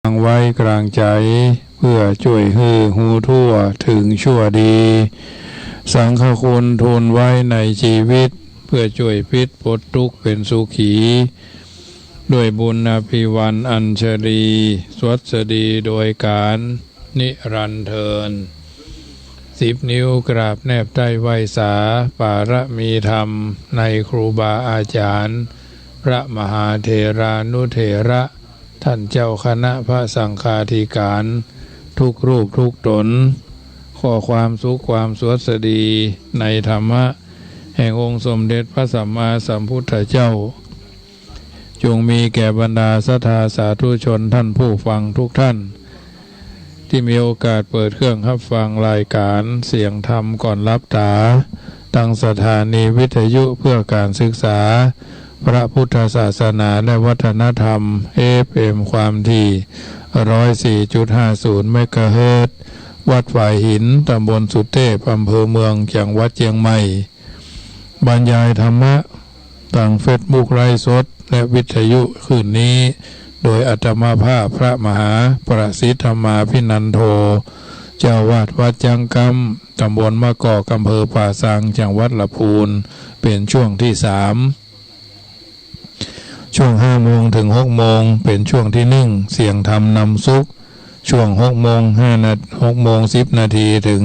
งไว้กลางใจเพื่อช่วยให้หูทั่วถึงชั่วดีสังฆคุณทูลไว้ในชีวิตเพื่อช่วยพิษปลดทุกข์เป็นสุขีด้วยบุญอภิวันอัญชลีสวัสดีโดยการนิรันดร์เทิน10 นิ้วกราบแนบใต้ไหวสาปารมีธรรมในครูบาอาจารย์พระมหาเถรานุเถระท่านเจ้าคณะพระสังฆาธิการทุกรูปทุกตนขอความสุขความสวัสดีในธรรมะแห่งองค์สมเด็จพระสัมมาสัมพุทธเจ้าจงมีแก่บรรดาศรัทธาสาธุชนท่านผู้ฟังทุกท่านที่มีโอกาสเปิดเครื่องรับฟังรายการเสียงธรรมก่อนรับตาตั้งสถานีวิทยุเพื่อการศึกษาพระพุทธศาสนาและวัฒนธรรม FM ความถี่ 104.50 เมกะเฮิรตซ์วัดฝ่ายหินตำบลสุเทพอำเภอเมืองจังหวัดเชียงใหม่บรรยายธรรมะทางเฟซบุ๊กไลฟ์สดและวิทยุคืนนี้โดยอาตมาภาพพระมหาประสิทธมาภินันโทเจ้าวาดวัดจังกำตำบลมะกอกอำเภอป่าสังจังหวัดลำพูนเป็นช่วงที่3ช่วง5 โมงถึง6 โมงเป็นช่วงที่1เสียงธรรมนำสุขช่วง6 โมง10 นาทีถึง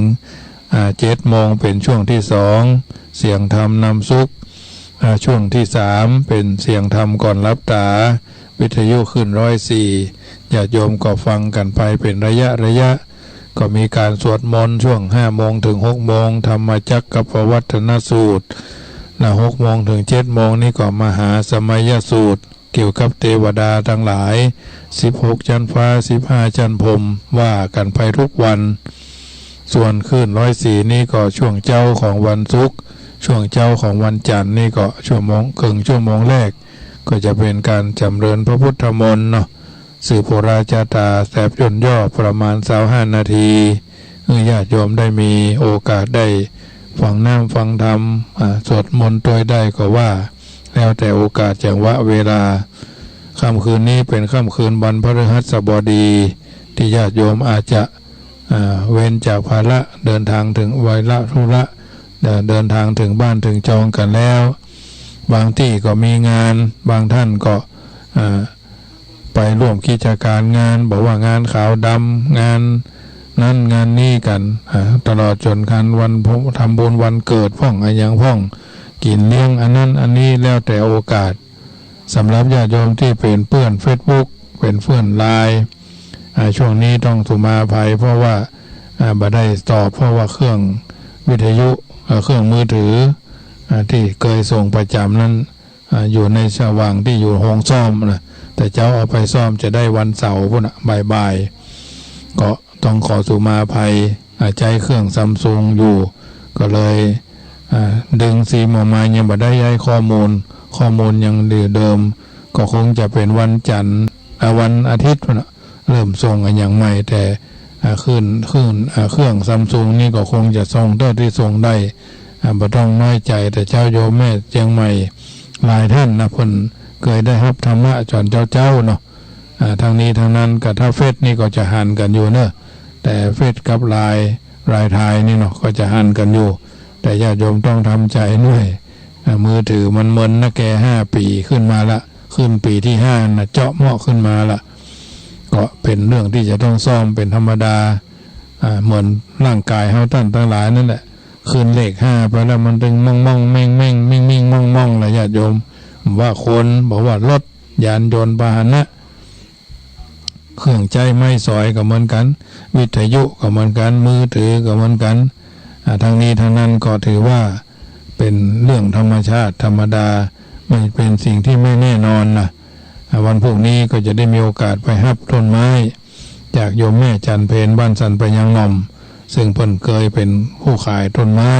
7 โมงเป็นช่วงที่2เสียงธรรมนำสุขช่วงที่3เป็นเสียงธรรมก่อนรับตาวิทยุขึ้น104ญาติโยมก็ฟังกันไปเป็นระยะก็มีการสวดมนต์ช่วง5 โมงถึง6 โมงธรรมจักรกับวัฒนสูตรและ6 โมงถึง7 โมงนี่ก็มหาสมัยสูตรเกี่ยวกับเทวดาทั้งหลาย16ชั้นฟ้า15ชั้นพรหมว่ากันไปทุกวันส่วนขึ้น104นี่ก็ช่วงเจ้าของวันศุกร์ช่วงเจ้าของวันจันทร์นี่ก็ชั่วโมงแรกก็จะเป็นการจำเริญพระพุทธมนต์เนาะสื่อโพราชาตาแสบย่นย่อประมาณ25 นาทีญาติโยมได้มีโอกาสได้ฟังน้ำฟังธรรมสวดมนต์ตัวได้ก็ว่าแล้วแต่โอกาสจังหวะเวลาค่ำคืนนี้เป็นค่ำคืนวันพฤหัสบดีที่ญาติโยมอาจจะเว้นจากภาระเดินทางถึงไวละธุระเดินทางถึงบ้านถึงจองกันแล้วบางที่ก็มีงานบางท่านก็ไปร่วมกิจการงานบอกว่างานขาวดำงานนั้นงานนี้กันตลอดจนการวันทำบุญวันเกิดพ่องอะไรอย่างพ่องกินเลี้ยงอันนั้นอันนี้แล้วแต่โอกาสสำหรับญาติโยมที่เป็นเพื่อน Facebook เป็นเพื่อนไลน์ช่วงนี้ต้องสุมาภัยเพราะว่าบ่ได้ตอบเพราะว่าเครื่องวิทยุเครื่องมือถือที่เคยส่งประจำนั้นอยู่ในสว่างที่อยู่ห้องซ่อมนะแต่เจ้าเอาไปซ่อมจะได้วันเสาร์พุ่นบ่ายก็ต้องขอสุมาภัยใจเครื่องซัมซุงอยู่ก็เลยดึงซีมออกมายังบ่ได้ย้ายข้อมูลยังเดิมก็คงจะเป็นวันจันทร์วันอาทิตย์เริ่มส่งอย่างใหม่แต่ขึ้นเครื่องซัมซุงนี่ก็คงจะส่งเท่าที่ส่งได้บ่ต้องน้อยใจแต่เจ้าโยมแม่เชียงใหม่หลายท่านนะเพิ่นเคยได้รับธรรมะจอนเจ้าเนาะทางนี้ทางนั้นกับถ้าเฟซนี่ก็จะหันกันอยู่เนอะแต่เฟซกับไลน์ไทยนี่เนาะก็จะหันกันอยู่แต่ญาติโยมต้องทำใจด้วยมือถือมันเหมือนนะแก5 ปีขึ้นมาละขึ้นปีที่5นะเจาะเหมาะขึ้นมาละก็เป็นเรื่องที่จะต้องซ่อมเป็นธรรมดาเหมือนร่างกายเฮาท่านทั้งหลายนั่นแหละขึ้นเลข5ไปแล้วมันตึงม่องแม่งมิ่งม่องละญาติโยมว่าคนบอกว่ารถยานยนต์พาหนะเครื่องใจไม่สอยก็เหมือนกันวิทยุก็เหมือนกันมือถือก็เหมือนกันทางนี้ทางนั้นก็ถือว่าเป็นเรื่องธรรมชาติธรรมดาไม่เป็นสิ่งที่ไม่แน่นอนนะวันพวกนี้ก็จะได้มีโอกาสไปหับต้นไม้จากโยมแม่จันเพนบ้านสันไปยังงอมซึ่งเพิ่นเคยเป็นผู้ขายต้นไม้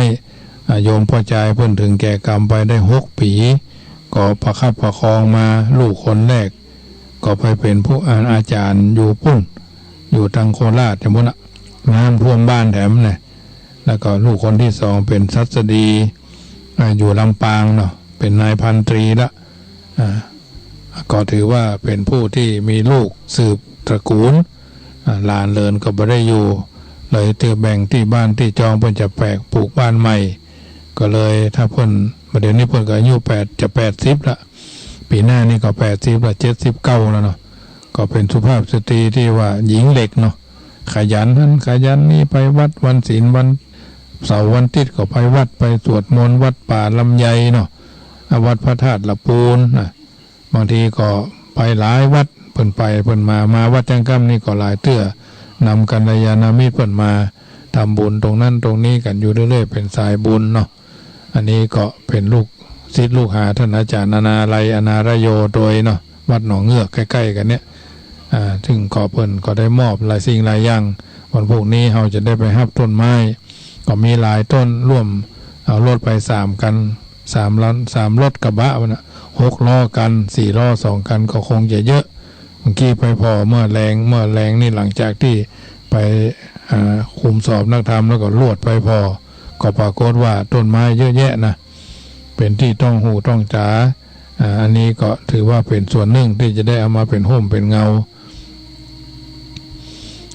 โยมพ่อใจเพิ่นถึงแก่กรรมไปได้6 ปีก็ประคับประคองมาลูกคนแรกก็ไปเป็นผู้อาจารย์อยู่ปุ่นอยู่ทางโคราชจังหวัดน้ำท่วมบ้านแถมเนี่ยแล้วก็ลูกคนที่2เป็นศัสดีอยู่ลำปางเนาะเป็นนายพันตรีละก็ถือว่าเป็นผู้ที่มีลูกสืบ ตระกูลหลานเลินก็บ่ได้อยู่เลยเตือแบ่งที่บ้านที่จองเพิ่นจะแปลกปลูกบ้านใหม่ก็เลยถ้าเพิ่นประเดี๋ยวนี้เพิ่นก็อายุ80ละปีหน้านี่ก็80ละ79แล้วเนาะก็เป็นสุภาพสตรีที่ว่าหญิงเหล็กเนาะขยันนี่ไปวัดวันศีลวันเสาร์วันอาทิตย์ก็ไปวัดไปสวดมนต์วัดป่าลำไยเนาะวัดพระธาตุละปูนบางทีก็ไปหลายวัดเพิ่นไปเพิ่นมาวัดจังกำนี่ก็หลายเตื้อนำกัลยาณมิตรเพิ่นมาทำบุญตรงนั้นตรงนี้กันอยู่เรื่อยๆเป็นสายบุญเนาะอันนี้ก็เป็นลูกศิษย์ลูกหาท่านอาจารย์อนาลัยอนารโยโดยเนาะวัดหนองเงือกใกล้ๆกันเนี่ยถึงขอเพิ่นก็ได้มอบหลายสิ่งหลายอย่างวันพวกนี้เราจะได้ไปรับต้นไม้ก็มีหลายต้นร่วมเอารถไป3กัน3รถกระบะนะ6ล้อกัน4ล้อ2กันก็คงจะเยอะเมื่อกี้ไปพอเมื่อแรงนี่หลังจากที่ไปคุมสอบนักธรรมแล้วก็ลวดไปพอก็ปรากฏว่าต้นไม้เยอะแยะนะเป็นที่ต้องหูต้องจ๋าอันนี้ก็ถือว่าเป็นส่วนหนึ่งที่จะได้เอามาเป็นห่มเป็นเงา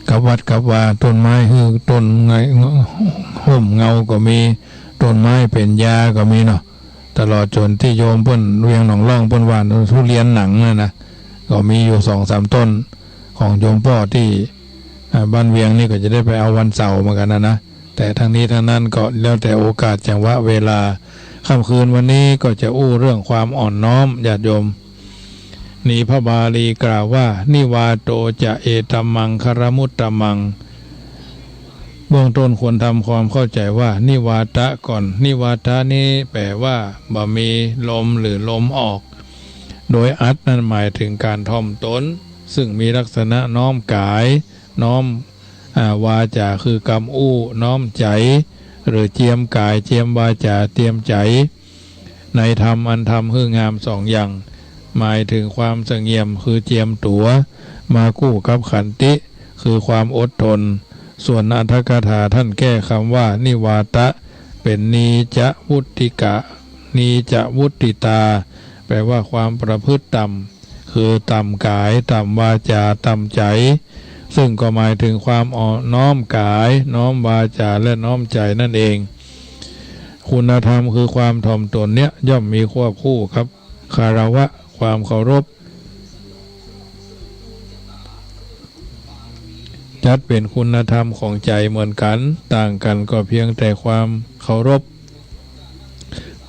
กับวัดกับว่าต้นไม้คือต้นไงห่มเงาก็มีต้นไม้เป็นยาก็มีเนาะตลอดจนที่โยมเพิ่นเวียงหนองล่องเพิ่นหวานทุเรียนหนังนะก็มีอยู่ 2-3 ต้นของโยมพ่อที่บ้านเวียงนี่ก็จะได้ไปเอาวันเสาร์มากันนะแต่ทั้งนี้ทั้งนั้นก็แล้วแต่โอกาสจังหวะเวลาค่ำคืนวันนี้ก็จะอู้เรื่องความอ่อนน้อมญาติโยมนี่พระบาลีกล่าวว่านิวาโตจะเอตัมมังคารมุตตมังเบื้องต้นควรทำความเข้าใจว่านิวาตะก่อนนิวาตะนี้แปลว่าบ่มีลมหรือลมออกโดยอัตนั้นหมายถึงการถ่อมตนซึ่งมีลักษณะน้อมกายน้อมวาจาคือกรรมอู้น้อมใจหรือเจียมกายเจียมวาจาเตรียมใจในธรรมอันธรรมคืองาม2อย่างหมายถึงความเสงี่ยมคือเจียมตัวมาคู่กับขันติคือความอดทนส่วนอัตถกถาท่านแก้คำว่านิวาตะเป็นนีจะวุติกะนีจะวุติตาแปลว่าความประพฤติต่ำคือต่ำกายต่ำวาจาต่ำใจซึ่งก็หมายถึงความน้อมกายน้อมวาจาและน้อมใจนั่นเองคุณธรรมคือความถ่อมตนเนี้ยย่อมมีควบคู่ครับคารวะความเคารพจัดเป็นคุณธรรมของใจเหมือนกันต่างกันก็เพียงแต่ความเคารพ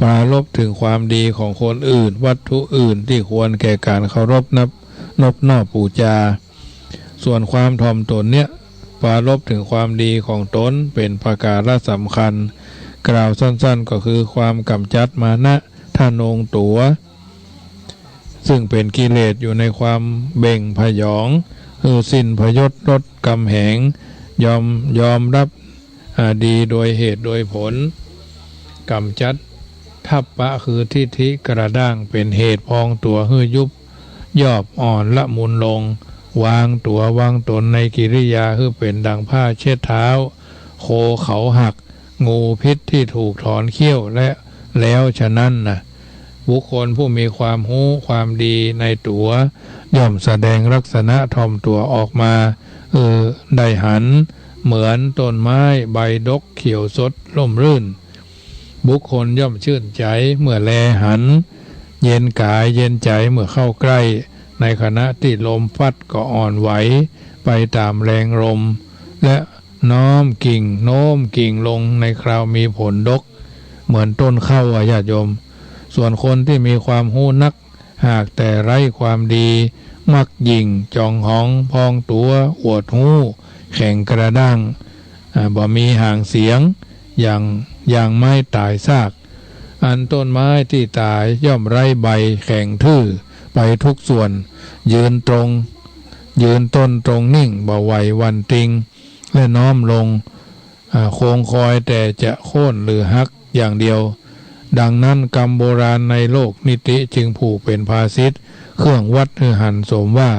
ปรารภถึงความดีของคนอื่นวัตถุอื่นที่ควรแก่การเคารพนอบน้อมบูชาส่วนความถ่อมตนเนี่ยปรารภถึงความดีของตนเป็นประการสำคัญกล่าวสั้นๆก็คือความกำจัดมานะท่านงตัวซึ่งเป็นกิเลสอยู่ในความเบ่งพยองคือสิ้นพยศลดกำแหงยอมรับดีโดยเหตุโดยผลกำจัดทัพปะคือทิฏฐิกระด้างเป็นเหตุพองตัวหื้อยุบยอบอ่อนละมุนลงวางตัววางตนในกิริยาคือเป็นดังผ้าเช็ดเท้าโคเขาหักงูพิษที่ถูกถอนเขี้ยวแล้วฉะนั้นนะบุคคลผู้มีความรู้ความดีในตัวย่อมแสดงลักษณะถ่อมตัวออกมาได้หันเหมือนต้นไม้ใบดกเขียวสดร่มรื่นบุคคลย่อมชื่นใจเมื่อแลหันเย็นกายเย็นใจเมื่อเข้าใกล้ในขณะที่ลมพัดก็อ่อนไหวไปตามแรงลมและโน้มกิ่งลงในคราวมีผลดกเหมือนต้นข้าวญาติโยมส่วนคนที่มีความหู้นักหากแต่ไร้ความดีมักยิ่งจองหองพองตัวอวดหู้แข่งกระด้างบ่มีห่างเสียงอย่างไม้ตายซากอันต้นไม้ที่ตายย่อมไร้ใบแข็งทื่อไปทุกส่วนยืนต้นตรงนิ่งบ่ไหววันติงและน้อมลงโคงคอยแต่จะโค่นหรือหักอย่างเดียวดังนั้นกรรมโบราณในโลกนิติจึงผูกเป็นภาษิตเครื่องวัดหันสมว่า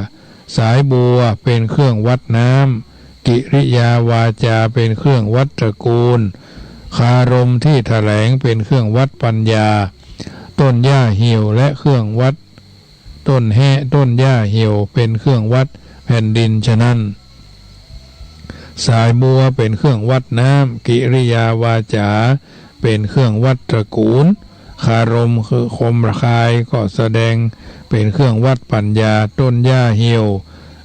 สายบัวเป็นเครื่องวัดน้ำกิริยาวาจาเป็นเครื่องวัดตระกูลคารมที่แถลงเป็นเครื่องวัดปัญญาต้นหญ้าเหี่ยวและเครื่องวัดต้นหญ้าเหี่ยวเป็นเครื่องวัด แผ่นดินฉะนั้นสายบัวเป็นเครื่องวัดน้ำกิริยาวาจาเป็นเครื่องวัดตระกูลคารมคือคมระคายก็แสดงเป็นเครื่องวัดปัญญาต้นหญ้าเหี่ยว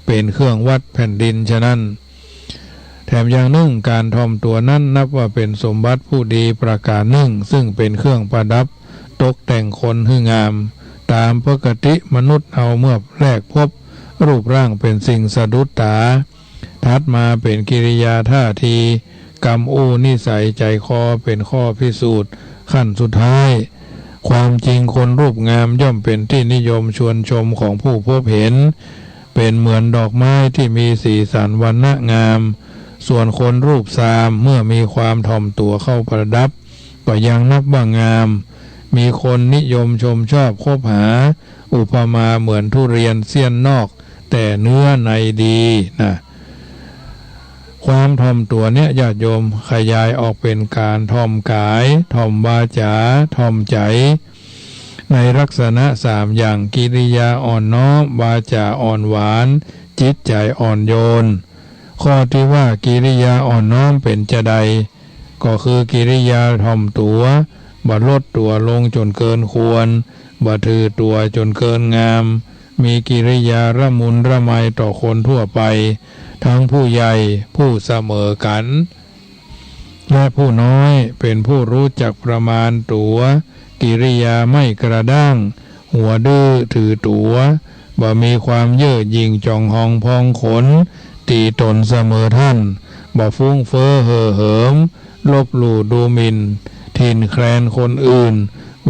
เป็นเครื่องวัดแผ่นดินฉะนั้นแถมอย่างหนึ่งการทอมตัวนั้นนับว่าเป็นสมบัติผู้ดีประการหนึ่งซึ่งเป็นเครื่องประดับตกแต่งคนให้งามตามปกติมนุษย์เอาเมื่อแรกพบรูปร่างเป็นสิ่งสะดุดตาถัดมาเป็นกิริยาท่าทีกรรมอู้นิสัยใจคอเป็นข้อพิสูจน์ขั้นสุดท้ายความจริงคนรูปงามย่อมเป็นที่นิยมชวนชมของผู้พบเห็นเป็นเหมือนดอกไม้ที่มีสีสันวรรณะงามส่วนคนรูปทรามเมื่อมีความถ่อมตัวเข้าประดับก็ยังนับว่างามมีคนนิยมชมชอบคบหาอุปมาเหมือนทุเรียนเสี้ยนนอกแต่เนื้อในดีนะความถ่อมตัวเนี่ยญาติโยมขยายออกเป็นการถ่อมกายถ่อมวาจาถ่อมใจในลักษณะสามอย่างกิริยาอ่อนน้อมวาจาอ่อนหวานจิตใจอ่อนโยนข้อที่ว่ากิริยาอ่อนน้อมเป็นจะใดก็คือกิริยาถ่อมตัวบ่ลดตัวลงจนเกินควรบ่ถือตัวจนเกินงามมีกิริยาละมุนละไมต่อคนทั่วไปทั้งผู้ใหญ่ผู้เสมอกันและผู้น้อยเป็นผู้รู้จักประมาณตัวกิริยาไม่กระด้างหัวดื้อถือตัวบ่มีความเย่อหยิ่งจองหองพองขนตีตนเสมอท่านบ่ฟุ้งเฟ้อเห่อเหิมลบหลู่ดูหมิ่นทินแคลนคนอื่น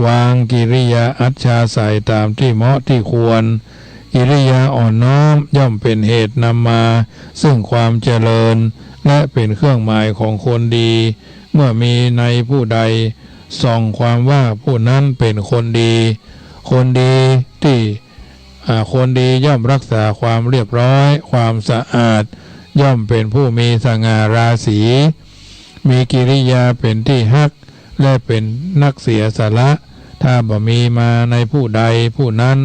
วางกิริยาอัจฉาใส่ตามที่เหมาะที่ควรกิริยาอ่อนน้อมย่อมเป็นเหตุนำมาซึ่งความเจริญและเป็นเครื่องหมายของคนดีเมื่อมีในผู้ใดส่องความว่าผู้นั้นเป็นคนดีคนดีที่คนดีย่อมรักษาความเรียบร้อยความสะอาดย่อมเป็นผู้มีสง่าราศีมีกิริยาเป็นที่ฮักและเป็นนักเสียสละถ้าบ่มีมาในผู้ใดผู้นั้น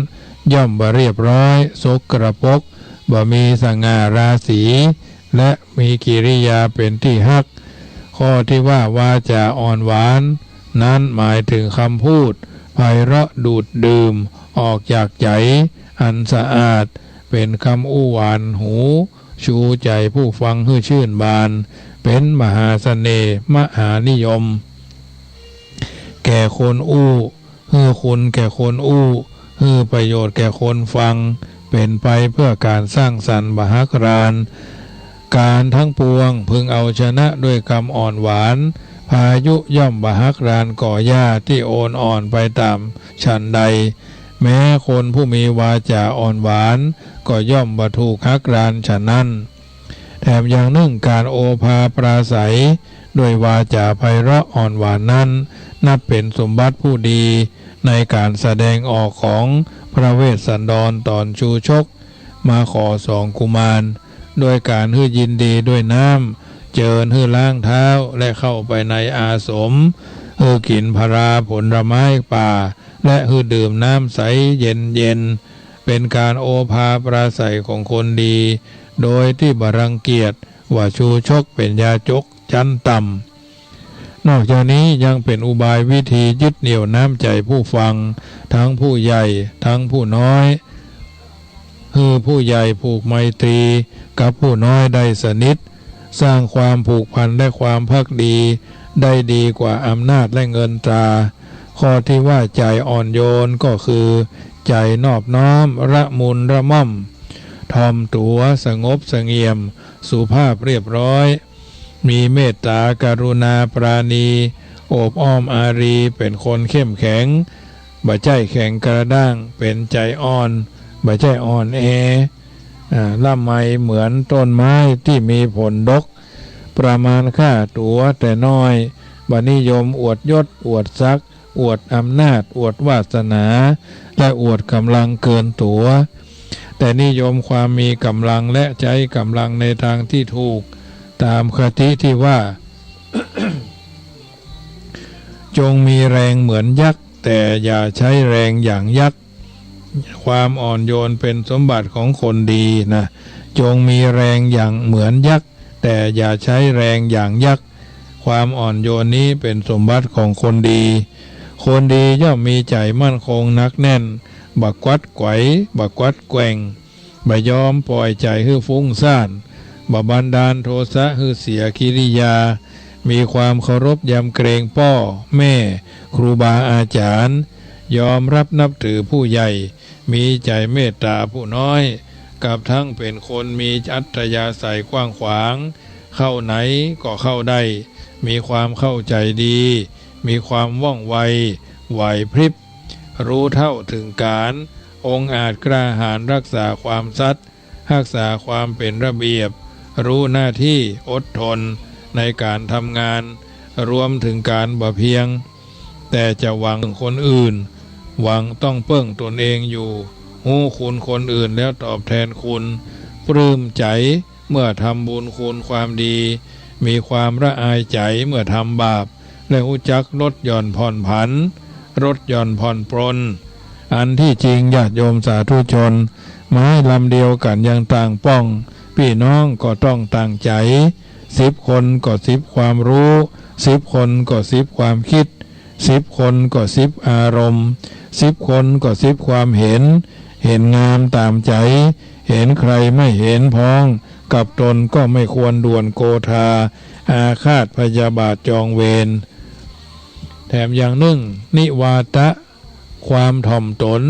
ย่อมบ่เรียบร้อยสกระปรกบ่มีสง่าราศีและมีกิริยาเป็นที่ฮักข้อที่ว่าวาจาอ่อนหวานนั้นหมายถึงคำพูดไพเราะดูดดื่มออกจากใจอันสะอาดเป็นคำอู้หวานหูชูใจผู้ฟังให้ชื่นบานเป็นมหาเสน่ห์มหานิยมแก่คนอู้ฮือคุณแก่คนอู้ฮือประโยชน์แก่คนฟังเป็นไปเพื่อการสร้างสรรค์มหากรานการทั้งปวงพึงเอาชนะด้วยคำอ่อนหวานพายุย่อมมหากรานก่อหญ้าที่โอนอ่อนไปตามฉันใดแม้คนผู้มีวาจาอ่อนหวานก็ย่อมบรรทุกฮักรานฉะนั้นแถมอย่างหนึ่งการโอภาปราศัยด้วยวาจาไพเราะอ่อนหวานนั้นนับเป็นสมบัติผู้ดีในการแสดงออกของพระเวสสันดรตอนชูชกมาขอสองกุมารโดยการฮื้อยินดีด้วยน้ำเจิญฮื้อล้างเท้าและเข้าไปในอาสมฮื้อกินพราผลไม้ป่าและฮื้อดื่มน้ำใสเย็นเย็นเป็นการโอภาปราศัยของคนดีโดยที่บรังเกียจว่าชูชกเป็นยาจกชั้นต่ำนอกจากนี้ยังเป็นอุบายวิธียึดเหนี่ยวน้ำใจผู้ฟังทั้งผู้ใหญ่ทั้งผู้น้อยฮือผู้ใหญ่ผูกไมตรีกับผู้น้อยได้สนิทสร้างความผูกพันและความภักดีได้ดีกว่าอำนาจและเงินตราข้อที่ว่าใจอ่อนโยนก็คือใจนอบน้อมระมุนระม่อมทอมตัวสงบเสงี่ยมสุภาพเรียบร้อยมีเมตตากรุณาปราณีโอบอ้อมอารีเป็นคนเข้มแข็งบ่ใจแข็งกระด้างเป็นใจอ่อนบ่ใจอ่อนละไมเหมือนต้นไม้ที่มีผลดกประมาณค่าตัวแต่น้อยบ่นิยมอวดยศอวดศักดิ์อวดอำนาจอวดวาสนาและอวดกำลังเกินตัวแต่นิยมความมีกำลังและใช้กำลังในทางที่ถูกตามคติที่ว่า จงมีแรงเหมือนยักษ์แต่อย่าใช้แรงอย่างยักษ์ความอ่อนโยนเป็นสมบัติของคนดีนะ จงมีแรงอย่างเหมือนยักษ์แต่อย่าใช้แรงอย่างยักษ์ความอ่อนโยนนี้เป็นสมบัติของคนดีคนดีย่อมมีใจมั่นคงนักแน่นบักวัดไกวบักวัดแกว่งบ่ยอมปล่อยใจให้ฟุ้งซ่านบ่บันดาลโทสะให้เสียกิริยามีความเคารพยำเกรงพ่อแม่ครูบาอาจารย์ยอมรับนับถือผู้ใหญ่มีใจเมตตาผู้น้อยกับทั้งเป็นคนมีอัธยาศัยกว้างขวางเข้าไหนก็เข้าได้มีความเข้าใจดีมีความว่องไวไหวพริบรู้เท่าถึงการองอาจกล้าหาญรักษาความสัตย์รักษาความเป็นระเบียบรู้หน้าที่อดทนในการทำงานรวมถึงการบ่เพียงแต่จะหวังคนอื่นหวังต้องเพิ่งตนเองอยู่หูคุณคนอื่นแล้วตอบแทนคุณปลื้มใจเมื่อทำบุญคุณความดีมีความละอายใจเมื่อทำบาปและอุจักลดหย่อนผ่อนผันลดหย่อนผ่อนปรนอันที่จริงญาติโยมสาธุชนไม้ลำเดียวกันยังต่างป้องพี่น้องก็ต้องต่างใจ10 คนก็10ความรู้10 คนก็10ความคิด10 คนก็10อารมณ์10 คนก็10ความเห็นงามตามใจเห็นใครไม่เห็นพ้องกับตนก็ไม่ควรด่วนโกธาอาฆาตพยาบาทจองเวรแถมอย่างหนึ่งนิวาตะความถ่อมตน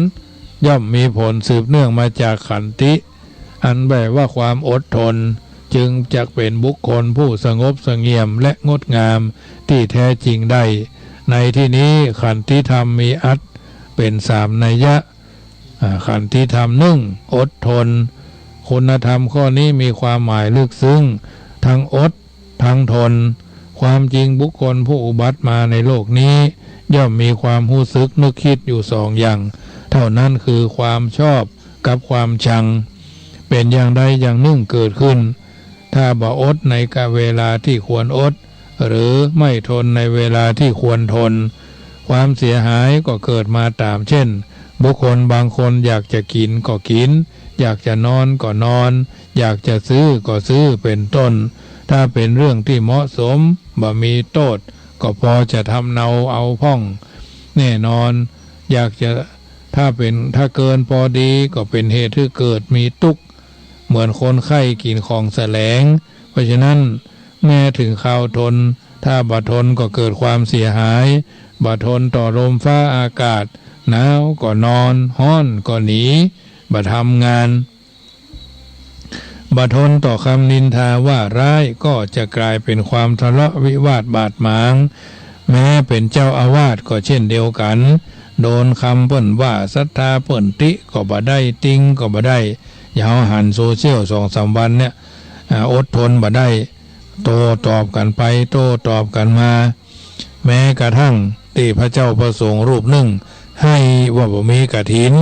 ย่อมมีผลสืบเนื่องมาจากขันติอันแปลว่าความอดทนจึงจะเป็นบุคคลผู้สงบเสงี่ยมและงดงามที่แท้จริงได้ในที่นี้ขันติธรรมมีอัตเป็น3 นัยยะขันติธรรม1อดทนคุณธรรมข้อนี้มีความหมายลึกซึ้งทั้งอดทั้งทนความจริงบุคคลผู้อุบัติมาในโลกนี้ย่อมมีความรู้สึกนึกคิดอยู่2 อย่างเท่านั้นคือความชอบกับความชังเป็นอย่างใดอย่างหนึ่งเกิดขึ้นถ้าบ่อดในกาลเวลาที่ควรอดหรือไม่ทนในเวลาที่ควรทนความเสียหายก็เกิดมาตามเช่นบุคคลบางคนอยากจะกินก็กินอยากจะนอนก็นอนอยากจะซื้อก็ซื้อเป็นต้นถ้าเป็นเรื่องที่เหมาะสมบ่มีโทษก็พอจะทำเนาเอาพ่องแน่นอนอยากจะถ้าเกินพอดีก็เป็นเหตุที่เกิดมีทุกข์เหมือนคนไข้กินของแสลงเพราะฉะนั้นแม้ถึงข่าวทนถ้าบ่ทนก็เกิดความเสียหายบ่ทนต่อลมฟ้าอากาศหนาวก็นอนร้อนก็หนีบ่ทำงานบ่ทนต่อคำนินทาว่าร้ายก็จะกลายเป็นความทะเลาะวิวาทบาดหมางแม้เป็นเจ้าอาวาสก็เช่นเดียวกันโดนคำเปิ้นว่าศรัทธาเปิ้นติก็บ่ได้ติงก็บ่ได้อย่าเอาหันโซเชียล2-3 วันเนี่ยอดทนบ่ได้โต้ตอบกันไปโต้ตอบกันมาแม้กระทั่งที่พระเจ้าประสงค์รูปหนึ่งให้ว่าบ่มีกฐิน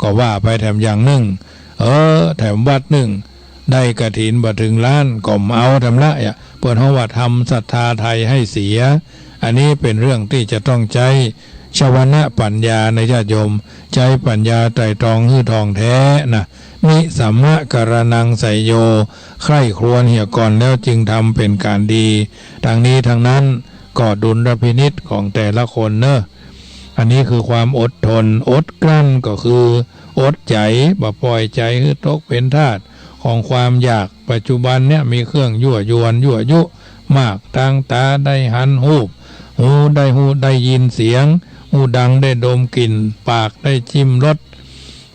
ก็ว่าไปแถมอย่างหนึ่งแถมวัดหนึ่งได้กฐินบ่ถึงล้านก็เอาทำละเปิดเฮาว่าทำศรัทธาไทยให้เสียอันนี้เป็นเรื่องที่จะต้องใจชวนะปัญญาในญาติโยมใจปัญญาไตรตรองฮือทองแท้นะนิสัมมะกรณังไสโยใคร่ครวญเหี่ยก่อนแล้วจึงทำเป็นการดีทางนี้ทางนั้นก็ดุลพินิจของแต่ละคนเนอะอันนี้คือความอดทนอดกลั้นก็คืออดใจบ่ปล่อยใจให้ตกเป็นทาสของความอยากปัจจุบันเนี่ยมีเครื่องยั่วยวนยั่วยุมากทางตาได้หันหูได้ยินเสียงหูดังได้ดมกลิ่นปากได้จิ้มรส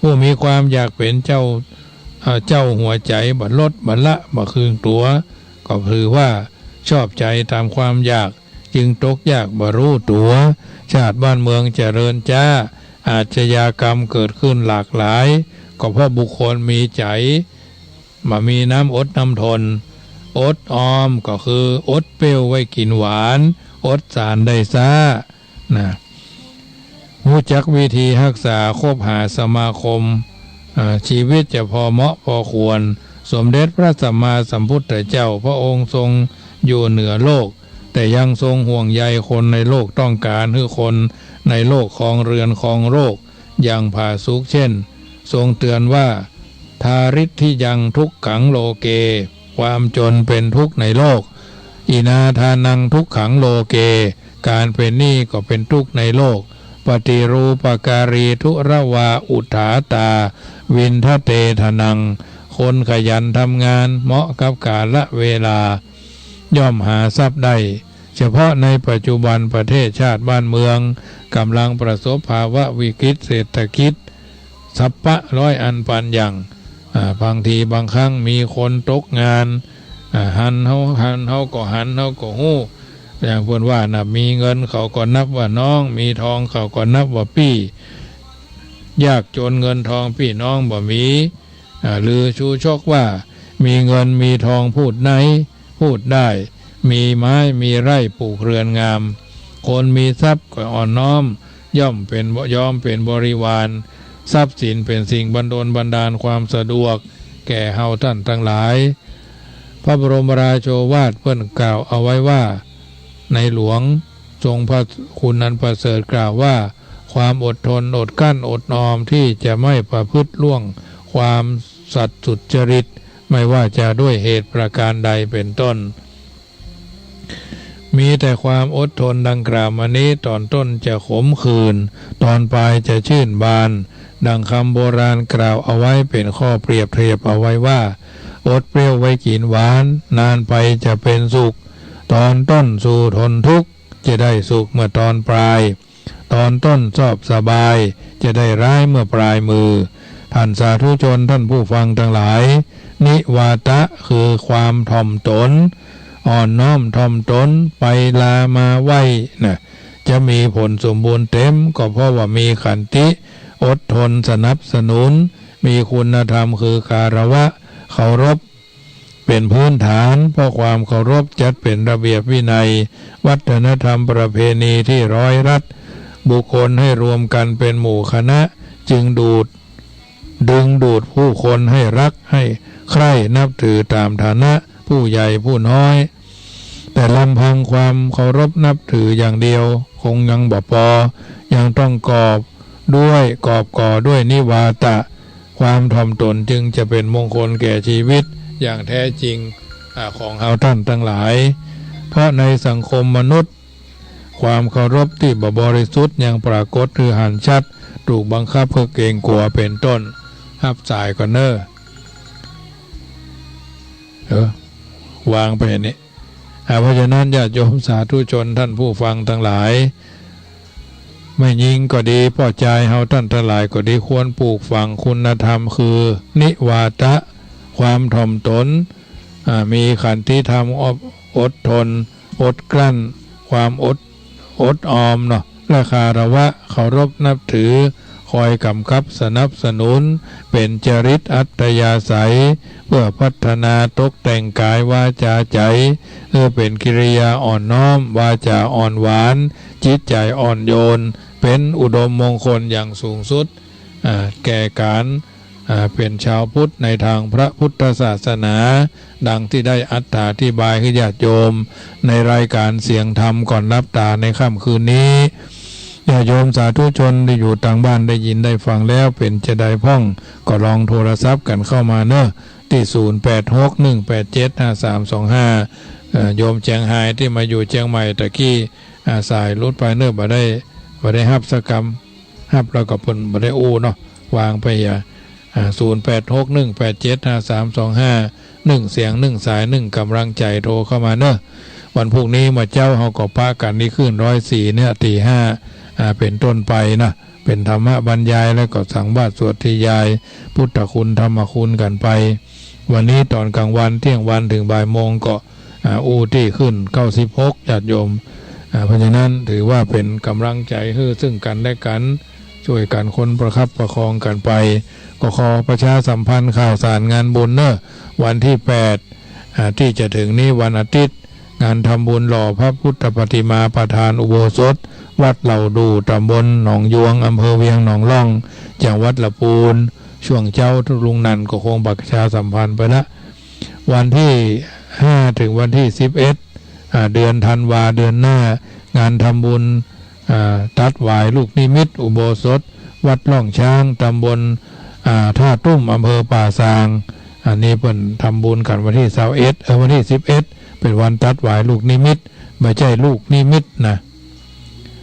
ผู้มีความอยากเป็นเจ้าหัวใจบัดลดบัดละบัดคืนตัวก็คือว่าชอบใจตามความอยากจึงตกยากบ่รู้ตัวชาติบ้านเมืองเจริญจ้าอาชญากรรมเกิดขึ้นหลากหลายก็เพราะบุคคลมีใจมามีน้ำอดน้ำทนอดออมก็คืออดเปรี้ยวไว้กินหวานอดสารได้ซ่านะรู้จักวิธีรักษาคบหาสมาคมชีวิตจะพอเหมาะพอควรสมเด็จพระสัมมาสัมพุทธเจ้าพระองค์ทรงอยู่เหนือโลกแต่ยังทรงห่วงใยคนในโลกต้องการให้คนในโลกครองเรือนครองโลกอย่างผาสุกเช่นทรงเตือนว่า ทาริทิยังทุกขังโลเกความจนเป็นทุกข์ในโลกอินาทานังทุกขังโลเกการเป็นหนี้ก็เป็นทุกข์ในโลกปฏิรูปการีทุระวาอุทาตาวินทเตทนังคนขยันทำงานเหมาะกับกาลเวลาย่อมหาทรัพย์ได้เฉพาะในปัจจุบันประเทศชาติบ้านเมืองกำลังประสบภาวะวิกฤตเศรษฐกิจสัพพะร้อยอันปันอย่างบางทีบางครั้งมีคนตกงานหันเขาก็หันเขาก็หู้อย่างเพื่อนว่านะมีเงินเขาก็นับว่าน้องมีทองเขาก็นับว่าพี่ยากจนเงินทองพี่น้องบ่มีหรือชูชกว่ามีเงินมีทองพูดไหนพูดได้มีไม้มีไร่ปลูกเรือนงามคนมีทรัพย์ก็อ่อนน้อมย่อมเป็นบริวารทรัพย์สินเป็นสิ่งบันดาลความสะดวกแก่เฮาท่านทั้งหลายพระบรมราโชวาทเพิ่นกล่าวเอาไว้ว่าในหลวงทรงพระคุณอันประเสริฐกล่าวว่าความอดทนอดกั้นอดออมที่จะไม่ประพฤติล่วงความสัตย์สุจริตไม่ว่าจะด้วยเหตุประการใดเป็นต้นมีแต่ความอดทนดังกล่าวมานี้ตอนต้นจะขมขื่นตอนปลายจะชื่นบานดังคำโบราณกล่าวเอาไว้เป็นข้อเปรียบเทียบเอาไว้ว่าอดเปรี้ยวไว้กินหวานนานไปจะเป็นสุขตอนต้นสู่ทนทุกข์จะได้สุขเมื่อตอนปลายตอนต้นชอบสบายจะได้ร้ายเมื่อปลายมือท่านสาธุชนท่านผู้ฟังทั้งหลายนิวาตะคือความถ่อมตนอ่อนน้อมถ่อมตนไปลามาไหวนะจะมีผลสมบูรณ์เต็มก็เพราะว่ามีขันติอดทนสนับสนุนมีคุณธรรมคือการวะเคารพเป็นพื้นฐานเพราะความเคารพจัดเป็นระเบียบวินัยวัฒนธรรมประเพณีที่ร้อยรัดบุคคลให้รวมกันเป็นหมู่คณะจึงดึงดูดผู้คนให้รักให้ใคร่นับถือตามฐานะผู้ใหญ่ผู้น้อยแต่ลำพังความเคารพนับถืออย่างเดียวคงยังบ่พอยังต้องกอบก่อด้วยนิวาตะความถ่อมตนจึงจะเป็นมงคลแก่ชีวิตอย่างแท้จริงของเฮาท่านทั้งหลายเพราะในสังคมมนุษย์ความเคารพที่บริสุทธิ์ยังปรากฏคือหันชัดถูกบังคับเพื่อเกรงกลัวเป็นต้นฮับสายก่อนเนอวางไปนี่เพราะฉะนั้นญาติโยมสาธุชนท่านผู้ฟังทั้งหลายไม่ยิงก็ดีพ่อใจเฮาท่านทั้งหลายก็ดีควรปลูกฝังคุณธรรมคือนิวาตะความถ่อมตนมีขันติธรรมอดทนอดกลั้นความอดออมเนาะและคารวะเคารพนับถือคอยกำกับสนับสนุนเป็นจริตอัตยาศัยเพื่อพัฒนาตกแต่งกายวาจาใจเพื่อเป็นกิริยาอ่อนน้อมวาจาอ่อนหวานจิตใจอ่อนโยนเป็นอุดมมงคลอย่างสูงสุดแก่การเป็นชาวพุทธในทางพระพุทธศาสนาดังที่ได้อธิบายให้ญาติโยมในรายการเสียงธรรมก่อนรับตาในค่ำคืนนี้ญาติโยมสาธุชนที่อยู่ต่างบ้านได้ยินได้ฟังแล้วเป็นจะได้พ่องก็ลองโทรศัพท์กันเข้ามาเนอะที่0861875325โยมเชียงรายที่มาอยู่เชียงใหม่ตะกี้สายรถไปเนอะบ่ได้ฮับสกรรมฮับแล้วก็เพิ่นบ่ได้อู้เนาะวางไปอย่า0861875325 1เสียง1สาย1กำลังใจโทรเข้ามาเนอะวันพรุ่งนี้มาเจ้าเฮาก็พากันนี่ขึ้น104เนี่ยตี 5เป็นต้นไปนะเป็นธรรมบรรยายแล้วก็สังวาสสวดที่ยายพุทธคุณธรรมคุณกันไปวันนี้ตอนกลางวันเที่ยงวันถึงบ่ายโมงก็อู้ที่ขึ้น96ญาติโยมเพราะฉะนั้นถือว่าเป็นกำลังใจให้ซึ่งกันและกันช่วยกันคนประคับประคองกันไปก็ขอประชาสัมพันธ์ข่าวสารงานบุญเนอะวันที่8ที่จะถึงนี้วันอาทิตย์งานทำบุญหล่อพระพุทธปฏิมาประธานอุโบสถวัดเหล่าดูตำบลหนองยวงอำเภอเวียงหนองล่องจังหวัดลำพูนช่วงเจ้าทุลุงนันก็คงประชาสัมพันธ์ไปละวันที่5ถึงวันที่11เดือนธันวาเดือนหน้างานทำบุญตัดหวายลูกนิมิตอุโบสถวัดล่องช้างตำบล ท่าตุ้มอำเภอป่าซางอันนี้เพิ่นทำบุญกันวันที่21วันที่11เป็นวันตัดหวายลูกนิมิตไม่ใช่ลูกนิมิตนะ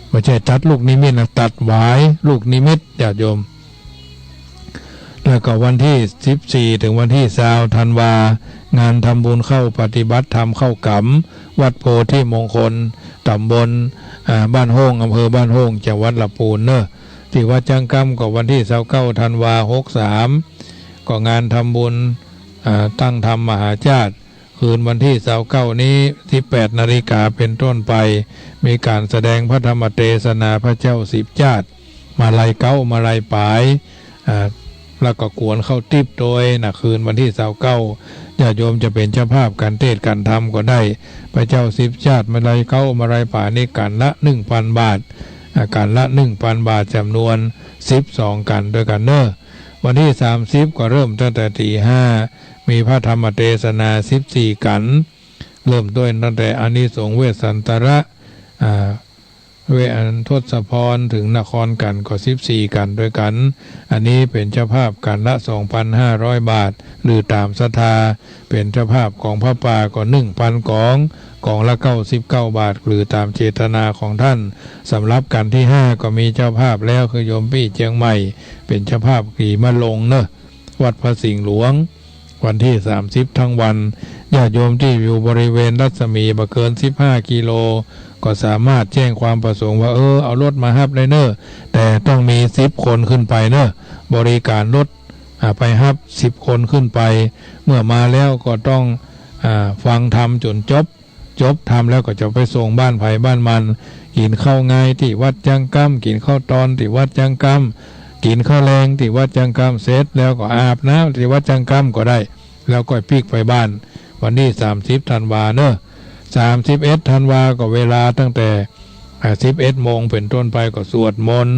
ไม่ใช่ตัดลูกนิมิตนะตัดหวายลูกนิมิตญาติโยมแล้วก็วันที่14ถึงวันที่20ธันวางานทำบุญเข้าปฏิบัติธรรมเข้ากำวัดโพธิมงคลตำบลบ้านโฮงอำเภอบ้านโฮงจังหวัดลำพูนเนอะที่วัดจังกำก็วันที่29ธันวา63ก็งานทำบุญตั้งธรรมมหาชาติคืนวันที่29นี้18 นาฬิกาเป็นต้นไปมีการแสดงพระธรรมเทศนาพระเจ้า10ชาติมาลัยเก้ามาลัยปายแล้วก็กวนเข้าติบโดยคืนวันที่29ญาติโยมจะเป็นเจ้าภาพการเทศน์การธรรมก็ได้พระเจ้า10ชาติมาลัยเก้ามาลัยปายนี่กันละ 1,000 บาทการละ 1,000 บาทจำนวน12กันด้วยกันเนอะวันที่30ก็เริ่มตั้งแต่ตี 5มีพระธรรมเทศนา14กันเริ่มด้วยตั้งแต่อานิสงส์เวสสันตระเวอันทศพรถึงนครกันก็14กันด้วยกันอันนี้เป็นเจ้าภาพกันละ 2,500 บาทหรือตามศรัทธาเป็นเจ้าภาพของพระป่าก็ 1,000 กองละ99 บาทหรือตามเจตนาของท่านสำหรับกันที่5ก็มีเจ้าภาพแล้วคือโยมพี่เชียงใหม่เป็นเจ้าภาพขี่มาลงเนอะวัดพระสิงห์หลวงวันที่30ทั้งวันญาติโยมที่อยู่บริเวณรัศมีบ่เกิน15กิโลก็สามารถแจ้งความประสงค์ว่าเอารถมาฮับเลยเนอะแต่ต้องมี10คนขึ้นไปเนอะบริการรถไปฮับ10คนขึ้นไปเมื่อมาแล้วก็ต้องฟังธรรมจนจบทำแล้วก็จะไปส่งบ้านไผ่บ้านมันกินข้าวง่ายที่วัดจังกัมกินข้าวตอนที่วัดจังกัมกินข้าวแรงที่วัดจังกัมเสร็จแล้วก็อาบน้ำที่วัดจังกัมก็ได้แล้วก็ปีกไปบ้านวันที่30ธันวาเนอะ31ธันวาก็เวลาตั้งแต่11โมงเป็นต้นไปก็สวดมนต์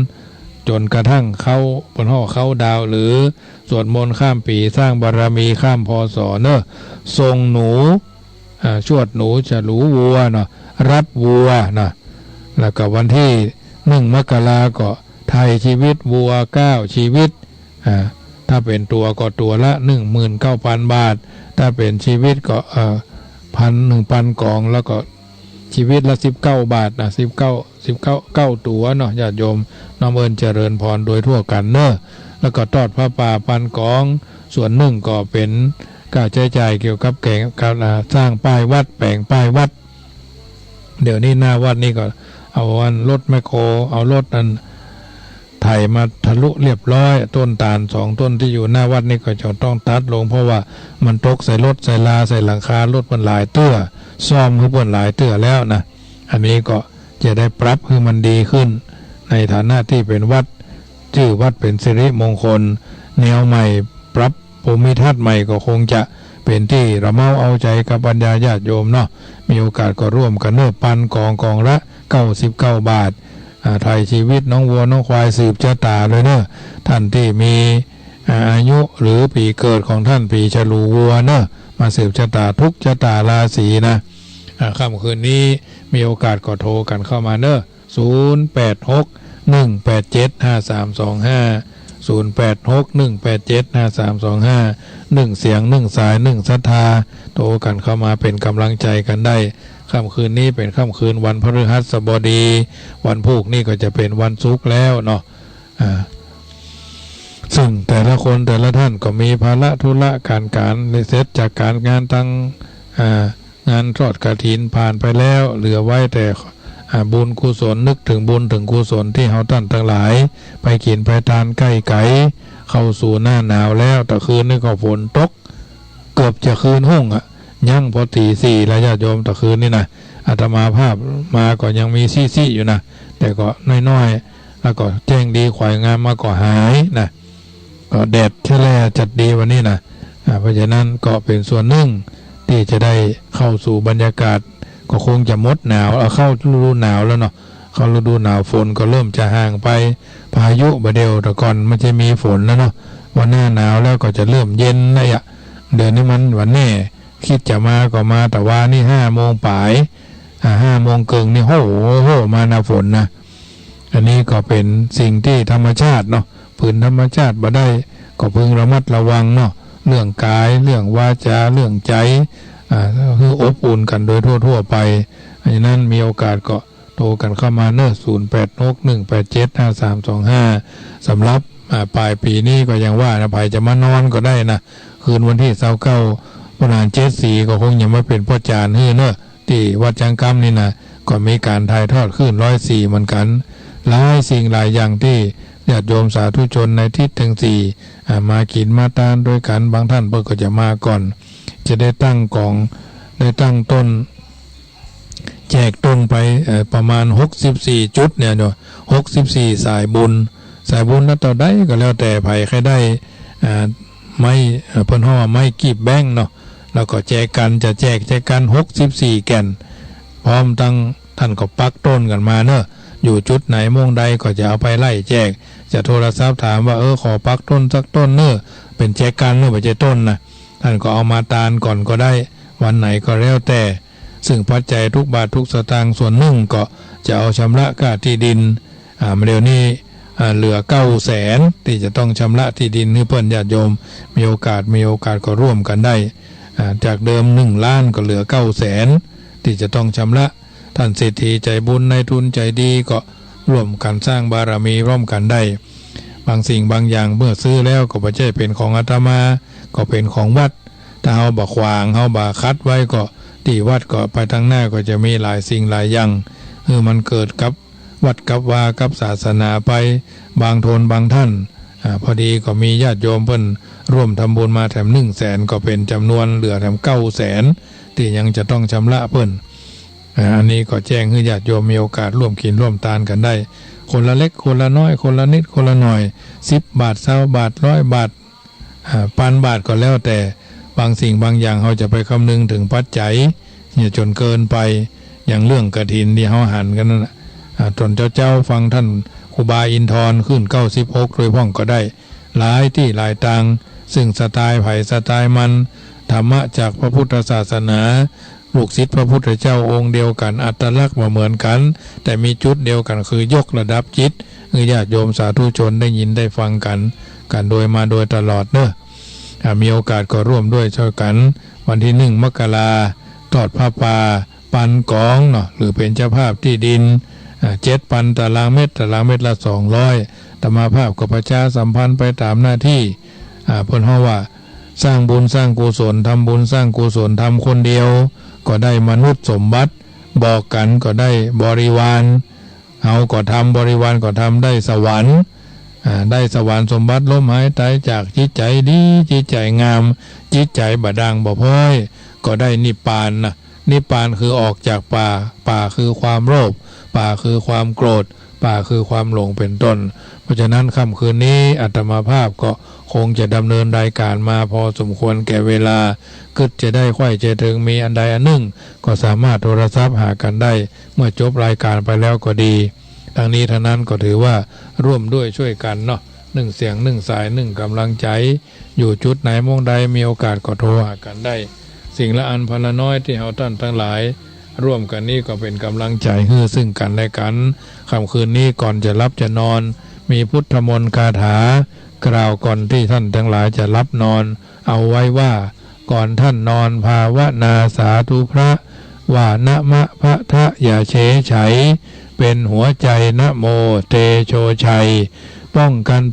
จนกระทั่งเข้าบนห้อเข้าดาวหรือสวดมนต์ข้ามปีสร้างบารมีข้ามพศเนอะทรงหนูชวดหนูจะหลูวัวเนาะรับวัวนะแล้วก็วันที่1 มกราก็ไทยชีวิตวัว9ชีวิตถ้าเป็นตัวก็ตัวละ 19,000 บาทถ้าเป็นชีวิตก็1,000 กองแล้วก็ชีวิตละ19 บาทนะ19ตัวเนาะญาติโยมน้อมเอิญเจริญพรโดยทั่วกันเนอะแล้วก็ทอดผ้าป่าพันกองส่วนหนึ่งก็เป็นค่าใช้จ่ายเกี่ยวกับการสร้างป้ายวัดแปลงป้ายวัดเดี๋ยวนี้หน้าวัดนี่ก็เอารถแมคโครเอารถนั้นไถมาทะลุเรียบร้อยต้นตาล2 ต้นที่อยู่หน้าวัดนี่ก็จะต้องตัดลงเพราะว่ามันตกใส่รถใส่ลาใส่หลังคารถมันหลายเตื้อซ่อมให้เพิ่นหลายเตื้อแล้วนะอันนี้ก็จะได้ปรับให้มันดีขึ้นในฐานะที่เป็นวัดชื่อวัดเป็นสิริมงคลแนวใหม่ปรับภูมิทัศน์ใหม่ก็คงจะเป็นที่ระเมาเอาใจกับบรรดาญาติโยมเนาะมีโอกาสก็ร่วมกันเนอะปันกองละ99 บาทไทยชีวิตน้องวัวน้องควายสืบชะตาเลยเนอะท่านที่มีอายุหรือปีเกิดของท่านปีฉลูวัวเนอะมาสืบชะตาทุกชะตาราศีนะค่ำคืนนี้มีโอกาสก็โทรกันเข้ามาเนอะ086-187-5325 086-187-5325 1เสียง1สาย1ศรัทธาโทรกันเข้ามาเป็นกำลังใจกันได้ค่ำคืนนี้เป็นค่ำคืนวันพฤหัสบดีวันพุธนี่ก็จะเป็นวันศุกร์แล้วเนาะซึ่งแต่ละคนแต่ละท่านก็มีภาระธุระการในเสร็จจากการงานตั้งงานทอดกฐินผ่านไปแล้วเหลือไว้แต่บุญกุศลนึกถึงบุญถึงกุศลที่เฮาท่านทั้งหลายไปกินไปทานใกล้ไก่เข้าสู่หน้าหนาวแล้วแต่คืนนี้ก็ฝนตกเกือบจะคืนห้องยั่งพอตี 4แล้วญาติโยมแต่คืนนี่นะอาตมาภาพมาก็ยังมีซี่อยู่นะแต่ก็น้อยๆแล้วก็แจ้งดีขวายงามมาก็หายนะก็แดดแค่แลจัดดีวันนี้นะเพราะฉะนั้นก็เป็นส่วนหนึ่งที่จะได้เข้าสู่บรรยากาศก็คงจะมดหนาวเข้าฤดูหนาวแล้วเนาะเข้าฤดูหนาวฝนก็เริ่มจะห่างไปพายุบะเดียวแต่ก่อนมันจะมีฝนแล้วเนาะวันหน้าหนาวแล้วก็จะเริ่มเย็นนะเดือนนี้มันวันนี้คิดจะมาก็มาแต่ว่านี่5 โมงป่าย5 โมงเกิงนี่โหมาหน้าฝนนะอันนี้ก็เป็นสิ่งที่ธรรมชาติเนาะผืนธรรมชาติบ่ได้ ก็พึงระมัดระวังเนาะเรื่องกายเรื่องวาจาเรื่องใจคืออบอุ่นกันโดยทั่วไปอันนั้นมีโอกาสก็โทรกันเข้ามาเนอะ0861875325สำหรับปลายปีนี้ก็ยังว่านะภัยจะมานอนก็ได้นะคืนวันที่29ประมาณ74ก็คงยังไม่เป็นพ่อจานฮื้อเนอะที่วัดจังกำนี่นะก็มีการถ่ายทอดขึ้น104เหมือนกันหลายสิ่งหลายอย่างที่ญาติโยมสาธุชนในทิศทั้งสี่มากินมาทานด้วยกันบางท่านเพิ่งก็จะมาก่อนจะได้ตั้งกองได้ตั้งต้นแจกต้นไปประมาณ64จุดเนี่ยเนาะ64สายบุญนั้นต่อได้ก็แล้วแต่ไผใครได้ไม่เพิ่นฮ้อไม่กีบแบ่งเนาะแล้วก็แจกกันจะแจกกัน64แก่นพร้อมตั้งท่านก็ปักต้นกันมาเนอะอยู่จุดไหนโมงใดก็จะเอาไปไล่แจกจะโทรศัพท์ถามว่าขอปักต้นสักต้นเนอะเป็นแจกกันเนอะไปแจกต้นนะท่านก็เอามาตานก่อนก็ได้วันไหนก็แล้วแต่ซึ่งปัจจัยทุกบาททุกสตางค์ส่วนหนึ่งก็จะเอาชำระค่าที่ดินเดี๋ยวนี้เหลือ900,000ที่จะต้องชำระที่ดินให้เพื่อนญาติโยมมีโอกาสก็ร่วมกันได้จากเดิม1 ล้านก็เหลือ900,000ที่จะต้องชำระท่านเศรษฐีใจบุญในทุนใจดีก็ร่วมกันสร้างบารมีร่วมกันได้บางสิ่งบางอย่างเมื่อซื้อแล้วก็ไม่ใช่เป็นของอาตมาก็เป็นของวัดถ้าเฮาบ่ขวางเฮาบ่คัดไว้ก็ที่วัดก็ไปทางหน้าก็จะมีหลายสิ่งหลายอย่างมันเกิดกับวัดกับวากับศาสนาไปบางโทนบางท่านพอดีก็มีญาติโยมเพิ่นร่วมทำบุญมาแถม100,000ก็เป็นจำนวนเหลือแถม900,000ที่ยังจะต้องชำระเพิ่นอันนี้ก็แจ้งให้ญาติโยมมีโอกาสร่วมกินร่วมทานกันได้คนละเล็กคนละน้อยคนละนิดคนละหน่อย10 บาท20 บาท100 บาท1,000 บาทก็แล้วแต่บางสิ่งบางอย่างเขาจะไปคำนึงถึงปัจจัยเนี่ยจนเกินไปอย่างเรื่องกฐินที่เขาหันกันนั่นแหละจนเจ้าฟังท่านครูบาอินทร์ขึ้น96โดยพ่องก็ได้หลายที่หลายทางซึ่งสไตล์ไผ่สไตล์มันธรรมะจากพระพุทธศาสนาลูกศิษย์พระพุทธเจ้าองค์เดียวกันอัตลักษณ์มาเหมือนกันแต่มีจุดเดียวกันคือยกระดับจิตญาติโยมสาธุชนได้ยินได้ฟังกันโดยมาโดยตลอดเนอะมีโอกาสก็ร่วมด้วยช่วยกันวันที่1 มกราทอดผ้าป่าปันกองเนาะหรือเป็นเจ้าภาพที่ดิน7,000 ตารางเมตรละ200ธรรมาภาพก็ประชาสัมพันธ์ไปตามหน้าที่เพิ่นเฮาว่าสร้างบุญสร้างกุศลทำบุญสร้างกุศลทำคนเดียวก็ได้มนุษย์สมบัติบอกกันก็ได้บริวารเฮาก็ทำบริวารก็ทำได้สวรรค์ได้สวรรค์สมบัติล้มหายตายจากจิตใจดีจิตใจงามจิตใจบดังบ่พ้อยก็ได้นิพพานนะนิพพานคือออกจากป่าคือความโลภป่าคือความโกรธป่าคือความหลงเป็นต้นเพราะฉะนั้นค่ำคืนนี้อาตมาภาพก็คงจะดำเนินรายการมาพอสมควรแก่เวลาก็จะได้ค่อยจะถึงมีอันใดอันหนึ่งก็สามารถโทรศัพท์หากันได้เมื่อจบรายการไปแล้วก็ดีทั้งนี้ทั้งนั้นก็ถือว่าร่วมด้วยช่วยกันเนาะ1 เสียง1 สาย1 กำลังใจอยู่จุดไหนโมงใดมีโอกาสก็โทรหากันได้สิ่งละอันพละน้อยที่เฮาท่านทั้งหลายร่วมกันนี่ก็เป็นกำลังใจให้ซึ่งกันและกันค่ำคืนนี้ก่อนจะรับจะนอนมีพุทธมนต์คาถากล่าวก่อนที่ท่านทั้งหลายจะรับนอนเอาไว้ว่าก่อนท่านนอนภาวนาสาธุพระว่านะมะพะทะอย่าเฉยไฉเป็นหัวใจนะโมเตโชชัยป้องกัน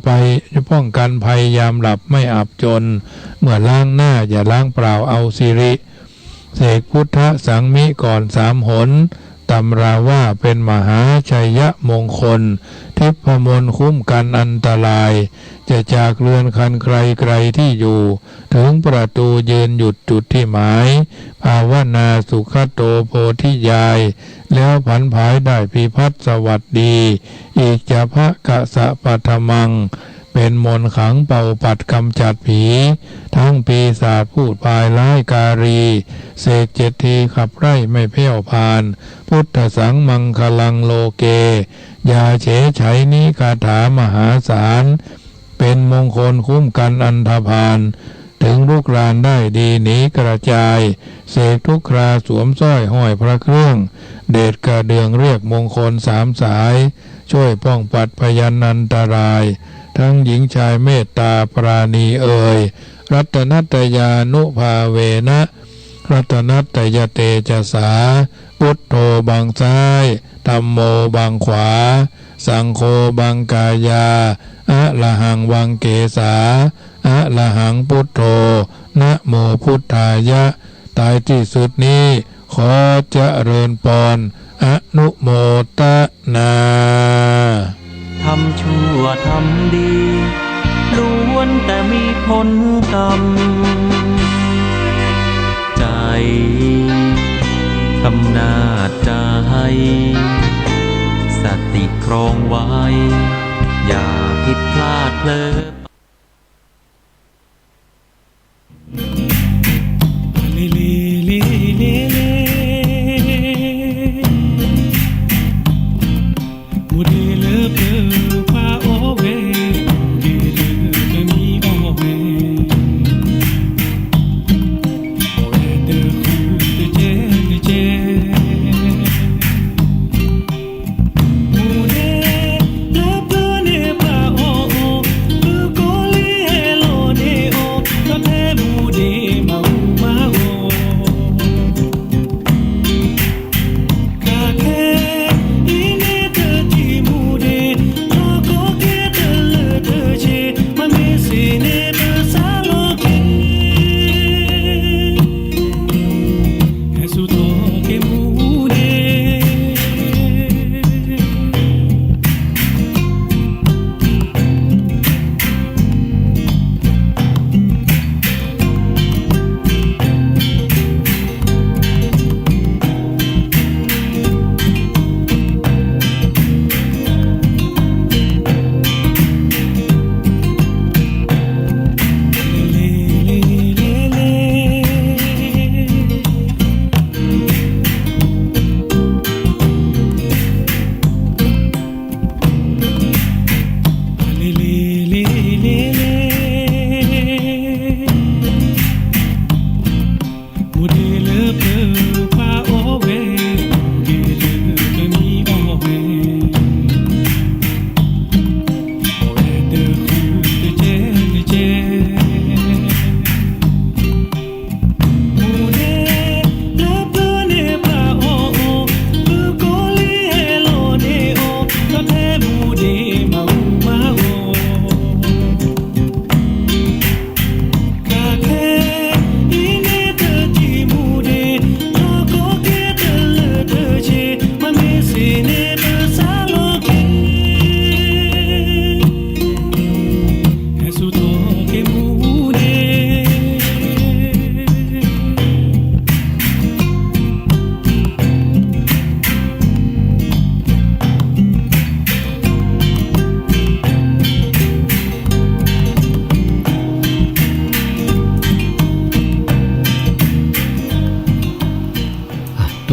ภัยยามหลับไม่อับจนเมื่อล้างหน้าอย่าล้างเปล่าเอาสิริเสกพุทธสังมิก่อน3 หนตำราว่าเป็นมหาชัยมงคลทิพมนต์คุ้มกันอันตรายจะจากเรือนคันใครที่อยู่ถึงประตูยืนหยุดจุดที่หมายภาวนาสุขโตโพธิยายแล้วผันผายได้พิพัฒน์สวัสดีอีกจะพระกะสะปัทมังเป็นมนต์ขังเป่าปัดกำจัดผีทั้งปีศาจพูดพายร้ายการีเสก7 ทีขับไล่ไม่เพี้ยวพานพุทธสังมังคลังโลเกยาเฉยไฉนี้คาถามหาศาลเป็นมงคลคุ้มกันอันธพาลถึงลูกหลานได้ดีหนีกระจายเสกทุกคราสวมสร้อยห้อยพระเครื่องเดชกระเดืองเรียกมงคล3 สายช่วยป้องปัดพยันอันตราย ทั้งหญิงชายเมตตาปราณีเอ่ยรัตนัตยานุภาเวนะรัตนัตยเตจสาพุทโธบังซ้ายธัมโมบังขวาสังโฆบังกายาอะระหังวังเกสาอะระหังพุทโธนะโมพุทธายะตายที่สุดนี้ขอเจริญพรอนุโมทนาทำชั่วทำดีล้วนแต่มีผลกรรมใจอำนาจใจสติครองไว้อย่าผิดพลาดเพลิด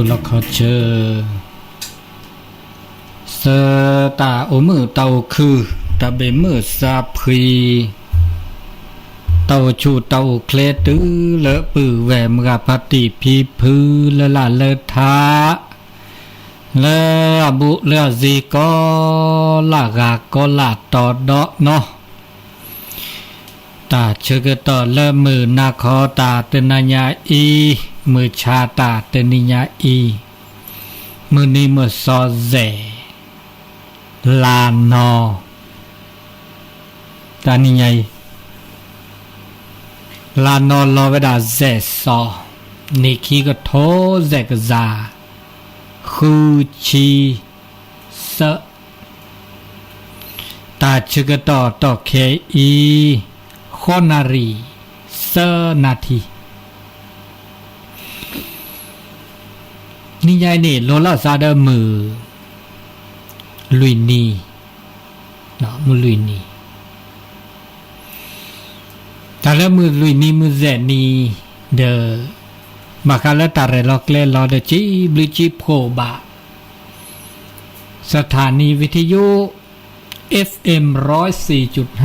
ตุลคเชอเสตาโอมือเตาคือตะเบมือซาพรีเตาชูเตาเคลตือเลอะปือแหวมกะปฏิพีพือละละเลทาละบุละซีก็ละกาก็ละตอดอเนาะตาเชกตอละมือนาคอตาเตนญาอีมือชาตาเตนิญาอีมือนี้มือซอเซลานอตานิญาลานอลอเวดาเซซอนิคีก็โทเซกซาคูชีเซตาเชกตอตอเคอีโคนารีเซนาทีนิยายนี่โลลาซาเดอมือลุยนีเนาะมือลุยนีแต่ละมือลุยนีมือแซนีเดอมาคาลตาเรลอกเลลอเดจิบลิจิโพบาสถานีวิทยุ FM 104.5